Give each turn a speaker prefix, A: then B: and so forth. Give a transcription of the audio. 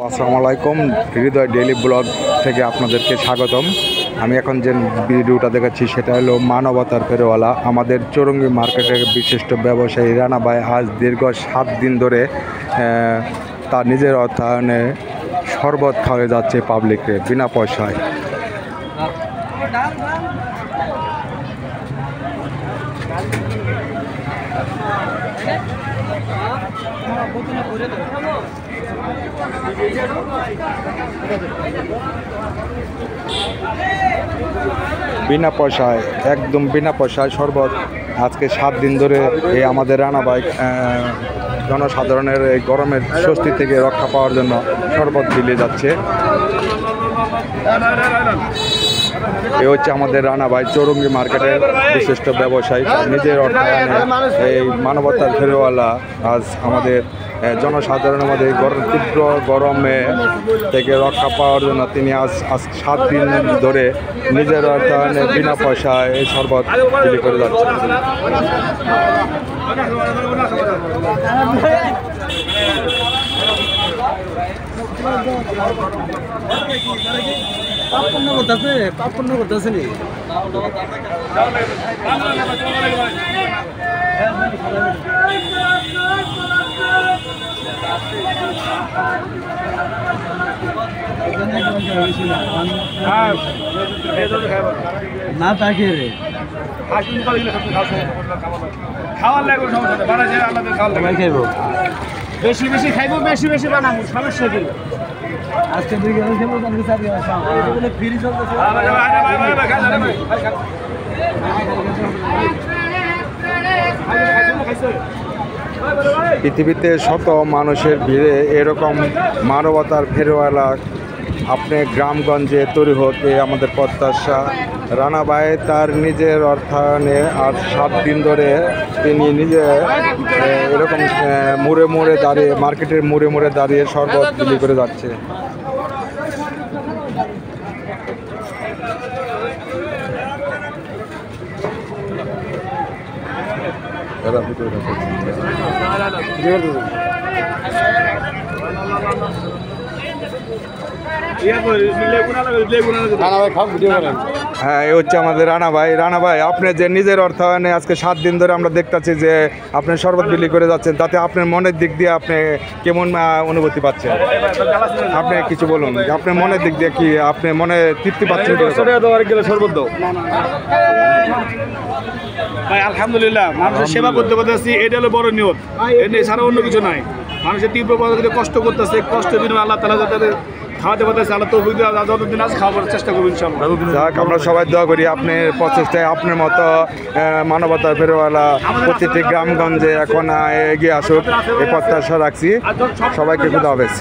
A: আসসালামু আলাইকুম, হৃদয় daily blog থেকে আপনাদেরকে স্বাগতম। আমি এখন যে ভিডিওটা দেখাচ্ছি সেটা হলো মানবতার ফেরিওয়ালা। আমাদের চৌরঙ্গি মার্কেটের বিশিষ্ট ব্যবসায়ী রানা ভাই আজ দীর্ঘ 7 দিন ধরে তার নিজের অর্থায়নে শরবত খাওয়াতে যাচ্ছে পাবলিককে বিনা পয়সায়। বিনা পয়সায়, একদম বিনা পয়সায় শরবত আজকে 7 দিন ধরে এই আমাদের রানা ভাই জনসাধারণের এই গরমের স্বস্তি থেকে রক্ষা পাওয়ার জন্য শরবত বিলিয়ে যাচ্ছে। এ হচ্ছে আমাদের রানা ভাই, চৌরঙ্গি মার্কেটের বিশিষ্ট ব্যবসায়ী। নিজের অর্থায়নে এই মানবতার ফেরিওয়ালা আজ আমাদের জনসাধারণের মধ্যে তীব্র গরমে থেকে রক্ষা পাওয়ার জন্য তিনি আজ 7 দিন ধরে নিজের অর্থায়নে বিনা পয়সায় এই শরবত বিলি করে যাচ্ছে।
B: না তাকে রে খাওয়ার লাগবে, খাইব বেশি বেশি খাইব, বেশি বেশি বানাবো, সমস্যা কি? আজকে 2 গেলে খাবো, কালকে 4 গেলে খাবো, ফ্রি চলতেছে।
A: পৃথিবীতে শত মানুষের ভিড়ে এরকম মানবতার ফেরিওয়ালা আপনি গ্রামগঞ্জে তৈরি হতে আমাদের প্রত্যাশা। রানা ভাই তার নিজের অর্থায়নে আর 7 দিন ধরে তিনি নিজে এরকম মোড়ে মোড়ে দাঁড়িয়ে, মার্কেটের মোড়ে মোড়ে দাঁড়িয়ে শরবত বিলি করে যাচ্ছে। হ্যাঁ, এ হচ্ছে আমাদের রানা ভাই। রানা ভাই, আপনি যে নিজের অর্থায়নে আজকে 7 দিন ধরে আমরা দেখতেছি যে আপনি শরবত বিলি করে যাচ্ছেন, তাতে আপনার মনের দিক দিয়ে আপনি কেমন অনুভূতি পাচ্ছেন? আপনি কিছু বলুন, আপনার মনের দিক দিয়ে কি আপনি মনে তৃপ্তি পাচ্ছেন?
B: শরবত দাও ভাই, আলহামদুলিল্লাহ মানুষের সেবা করতে পারতেছি, এটা হলো বড় নিয়ত, এছাড়া অন্য কিছু নাই। মানুষের তীব্র পদ্ধতিতে কষ্ট করতেছে, কষ্টের দিনে আল্লাহ তাআলা যাতে খাওয়াতে পারতেছে, আল্লাহ তৌফিক দিয়ে যতদিন আছে খাওয়ার চেষ্টা করবো ইনশাআল্লাহ।
A: যাক, আমরা সবাই দোয়া করি আপনার প্রচেষ্টায় আপনার মতো মানবতার ফেরিওয়ালা প্রতিটি গ্রামগঞ্জে এখন এগিয়ে আসুক, এই প্রত্যাশা রাখছি। সবাইকে খুদা হাফেজ।